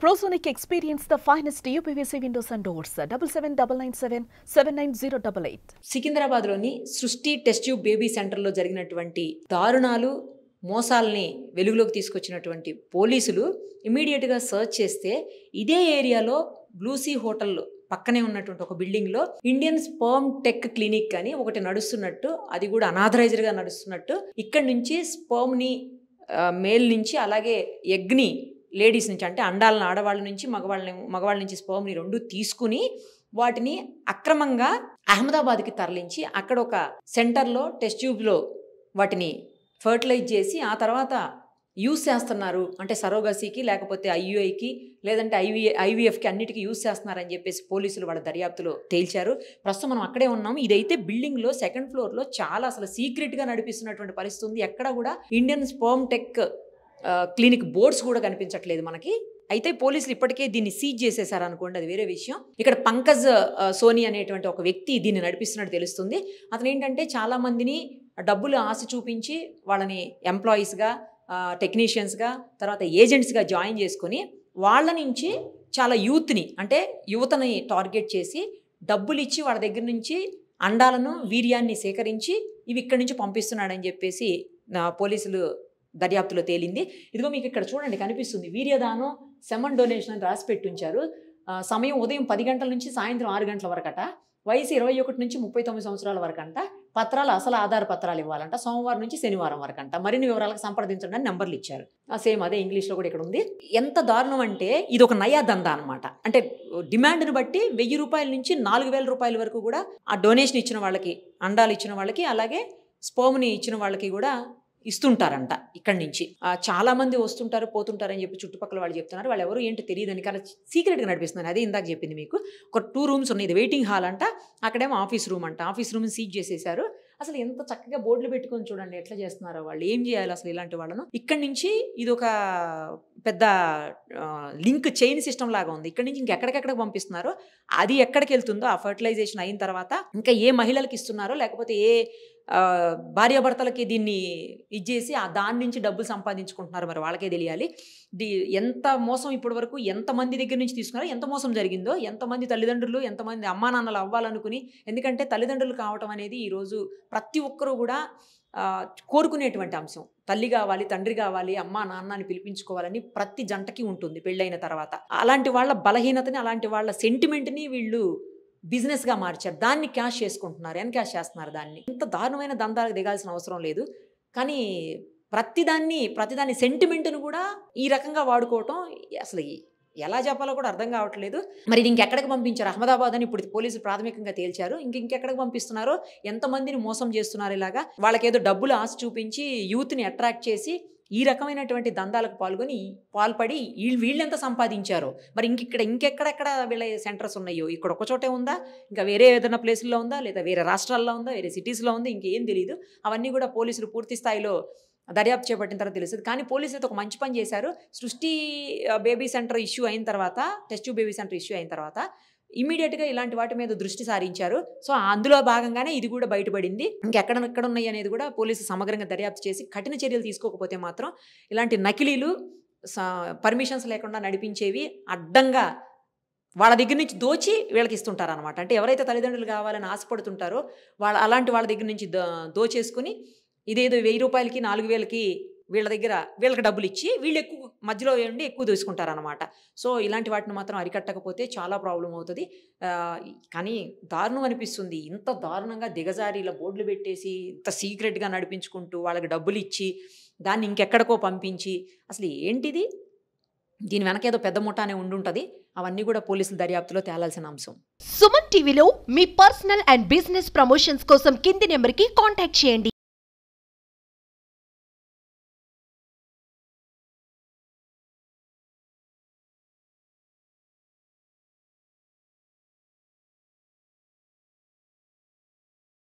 Prosonic experience the finest UPVC windows and doors. 779997 79088. సికింద్రాబాద్లోని సృష్టి test tube baby సెంటర్లో జరిగినటువంటి దారుణాలు మోసాలని వెలుగులోకి తీసుకొచ్చినటువంటి పోలీసులు ఇమీడియట్గా సర్చ్ చేస్తే ఇదే ఏరియాలో బ్లూసీ హోటల్ పక్కనే ఉన్నటువంటి ఒక బిల్డింగ్లో ఇండియన్ స్పర్మ్ టెక్ క్లినిక్ అని ఒకటి నడుస్తున్నట్టు, అది కూడా అనాథరైజ్డ్గా నడుస్తున్నట్టు, ఇక్కడ నుంచి స్పర్మ్ని మేల్ నుంచి అలాగే ఎగ్ని లేడీస్ నుంచి, అంటే అండాలను ఆడవాళ్ళ నుంచి మగవాళ్ళ నుంచి స్పర్మ్ని రెండు తీసుకుని వాటిని అక్రమంగా అహ్మదాబాద్కి తరలించి అక్కడ ఒక సెంటర్లో టెస్ట్ ట్యూబ్లో వాటిని ఫర్టిలైజ్ చేసి ఆ తర్వాత యూజ్ చేస్తున్నారు. అంటే సరోగసీకి లేకపోతే ఐయుఐకి లేదంటే ఐవీఎఫ్కి అన్నిటికీ యూజ్ చేస్తున్నారని చెప్పేసి పోలీసులు వాళ్ళ దర్యాప్తులో తేల్చారు. ప్రస్తుతం మనం అక్కడే ఉన్నాము. ఇదైతే బిల్డింగ్లో సెకండ్ ఫ్లోర్లో చాలా అసలు సీక్రెట్గా నడిపిస్తున్నటువంటి పరిస్థితి ఉంది. ఎక్కడ కూడా Indian sperm tech clinic boards కూడా కనిపించట్లేదు మనకి. అయితే పోలీసులు ఇప్పటికే దీన్ని సీజ్ చేసేసారు అనుకోండి, అది వేరే విషయం. ఇక్కడ పంకజ్ సోని అనేటువంటి ఒక వ్యక్తి దీన్ని నడిపిస్తున్నట్టు తెలుస్తుంది. అతను ఏంటంటే చాలామందిని డబ్బులు ఆశ చూపించి వాళ్ళని ఎంప్లాయీస్గా, టెక్నీషియన్స్గా, తర్వాత ఏజెంట్స్గా జాయిన్ చేసుకొని వాళ్ళ నుంచి చాలా యూత్ని, అంటే యువతని టార్గెట్ చేసి డబ్బులు ఇచ్చి వాళ్ళ దగ్గర నుంచి అండాలను, వీర్యాన్ని సేకరించి ఇవి ఇక్కడి నుంచి పంపిస్తున్నాడని చెప్పేసి పోలీసులు దర్యాప్తులో తేలింది. ఇదిగో మీకు ఇక్కడ చూడండి కనిపిస్తుంది, వీర్యదానం సెమన్ డొనేషన్ అని రాసి పెట్టుంచారు. సమయం ఉదయం 10 గంటల నుంచి సాయంత్రం 6 గంటల వరకట. వయసు 21 నుంచి 39 సంవత్సరాల వరకంట. పత్రాలు అసలు ఆధార పత్రాలు ఇవ్వాలంట. సోమవారం నుంచి శనివారం వరకంట. మరిన్ని వివరాలకు సంప్రదించండి అని నెంబర్లు ఇచ్చారు. సేమ్ అదే ఇంగ్లీష్లో కూడా ఇక్కడ ఉంది. ఎంత దారుణం అంటే ఇది ఒక నయా దందా అనమాట. అంటే డిమాండ్ని బట్టి 1000 రూపాయల నుంచి 4000 రూపాయల వరకు కూడా ఆ డొనేషన్ ఇచ్చిన వాళ్ళకి, అండాలు ఇచ్చిన వాళ్ళకి, అలాగే స్పర్మ్ని ఇచ్చిన వాళ్ళకి కూడా ఇస్తుంటారంట. ఇక్కడి నుంచి చాలామంది వస్తుంటారు, పోతుంటారని చెప్పి చుట్టుపక్కల వాళ్ళు చెప్తున్నారు. వాళ్ళు ఎవరు ఏంటో తెలియదని, కానీ సీక్రెట్గా నడిపిస్తున్నారు. అదే ఇందాక చెప్పింది మీకు. ఒక 2 రూమ్స్ ఉన్నాయి. ఇది వెయిటింగ్ హాల్ అంట, అక్కడేమో ఆఫీస్ రూమ్ అంట. ఆఫీస్ రూమ్ని సీజ్ చేసేసారు. అసలు ఎంత చక్కగా బోర్డులు పెట్టుకొని చూడండి ఎట్లా చేస్తున్నారో వాళ్ళు. ఏం చేయాలి అసలు ఇలాంటి వాళ్ళను? ఇక్కడి నుంచి ఇది ఒక పెద్ద లింక్ చైన్ సిస్టమ్ లాగా ఉంది. ఇక్కడి నుంచి ఇంకెక్కడికెక్కడికి పంపిస్తున్నారో, అది ఎక్కడికి వెళ్తుందో ఆ ఫర్టిలైజేషన్ అయిన తర్వాత ఇంకా ఏ మహిళలకు ఇస్తున్నారో, లేకపోతే ఏ భార్యాభర్తలకి దీన్ని ఇచ్చేసి దాని నుంచి డబ్బులు సంపాదించుకుంటున్నారు, మరి వాళ్ళకే తెలియాలి. ఎంత మోసం ఇప్పటి వరకు ఎంతమంది దగ్గర నుంచి తీసుకున్నారో, ఎంత మోసం జరిగిందో, ఎంతమంది తల్లిదండ్రులు, ఎంతమంది అమ్మా నాన్నలు అవ్వాలనుకుని. ఎందుకంటే తల్లిదండ్రులు కావటం అనేది ఈరోజు ప్రతి ఒక్కరూ కూడా కోరుకునేటువంటి అంశం. తల్లి కావాలి, తండ్రి కావాలి, అమ్మా నాన్న అని పిలిపించుకోవాలని ప్రతి జంటకి ఉంటుంది పెళ్ళైన తర్వాత. అలాంటి వాళ్ళ బలహీనతని, అలాంటి వాళ్ళ సెంటిమెంట్ని వీళ్ళు బిజినెస్గా మార్చారు. దాన్ని క్యాష్ చేసుకుంటున్నారు, ఎన్క్యాష్ చేస్తున్నారు దాన్ని. ఇంత దారుణమైన దందాలకు దిగాల్సిన అవసరం లేదు. కానీ ప్రతిదాన్ని సెంటిమెంట్ను కూడా ఈ రకంగా వాడుకోవటం అసలు ఎలా చెప్పాలో కూడా అర్థం కావట్లేదు. మరి ఇది ఇంకెక్కడికి పంపించారు? అహ్మదాబాద్ అని ఇప్పుడు పోలీసులు ప్రాథమికంగా తేల్చారు. ఇంకెక్కడికి పంపిస్తున్నారో, ఎంతమందిని మోసం చేస్తున్నారు ఇలాగా. వాళ్ళకేదో డబ్బులు ఆశ చూపించి యూత్ని అట్రాక్ట్ చేసి ఈ రకమైనటువంటి దందాలకు పాల్పడి వీళ్ళెంత సంపాదించారో. మరి ఇంకెక్కడెక్కడ వీళ్ళ సెంటర్స్ ఉన్నాయో, ఇక్కడ ఒక చోటే ఉందా, ఇంకా వేరే ఏదైనా ప్లేసుల్లో ఉందా, లేదా వేరే రాష్ట్రాల్లో ఉందా, వేరే సిటీస్లో ఉందా, ఇంకేం తెలియదు. అవన్నీ కూడా పోలీసులు పూర్తి స్థాయిలో దర్యాప్తు చేపట్టిన తర్వాత తెలుస్తుంది. కానీ పోలీసులు ఒక మంచి పని చేశారు. సృష్టి బేబీ సెంటర్ ఇష్యూ అయిన తర్వాత, test tube baby centre issue అయిన తర్వాత ఇమీడియట్గా ఇలాంటి వాటి మీద దృష్టి సారించారు. సో అందులో భాగంగానే ఇది కూడా బయటపడింది. ఇంకెక్కడ ఉన్నాయి అనేది కూడా పోలీసు సమగ్రంగా దర్యాప్తు చేసి కఠిన చర్యలు తీసుకోకపోతే మాత్రం ఇలాంటి నకిలీలు, పర్మిషన్స్ లేకుండా నడిపించేవి అడ్డంగా వాళ్ళ దగ్గర నుంచి దోచి వీళ్ళకి ఇస్తుంటారు అనమాట. అంటే ఎవరైతే తల్లిదండ్రులు కావాలని ఆశపడుతుంటారో అలాంటి వాళ్ళ దగ్గర నుంచి దోచేసుకుని ఇదేదో 1000 రూపాయలకి 4000కి వీళ్ళకి డబ్బులు ఇచ్చి వీళ్ళు ఎక్కువ మధ్యలో ఉండి ఎక్కువ దోసుకుంటారనమాట. సో ఇలాంటి వాటిని మాత్రం అరికట్టకపోతే చాలా ప్రాబ్లం అవుతుంది. కానీ దారుణం అనిపిస్తుంది. ఇంత దారుణంగా దిగజారి ఇలా బోర్డులు పెట్టేసి ఇంత సీక్రెట్గా నడిపించుకుంటూ వాళ్ళకి డబ్బులు ఇచ్చి దాన్ని ఇంకెక్కడికో పంపించి అసలు ఏంటిది? దీని వెనకేదో పెద్ద ముఠానే ఉండుంటుంది. అవన్నీ కూడా పోలీసుల దర్యాప్తులో తేలాల్సిన అంశం. సుమన్ టీవీలో మీ పర్సనల్ అండ్ బిజినెస్ ప్రమోషన్స్ కోసం కింది నెంబర్కి కాంటాక్ట్ చేయండి.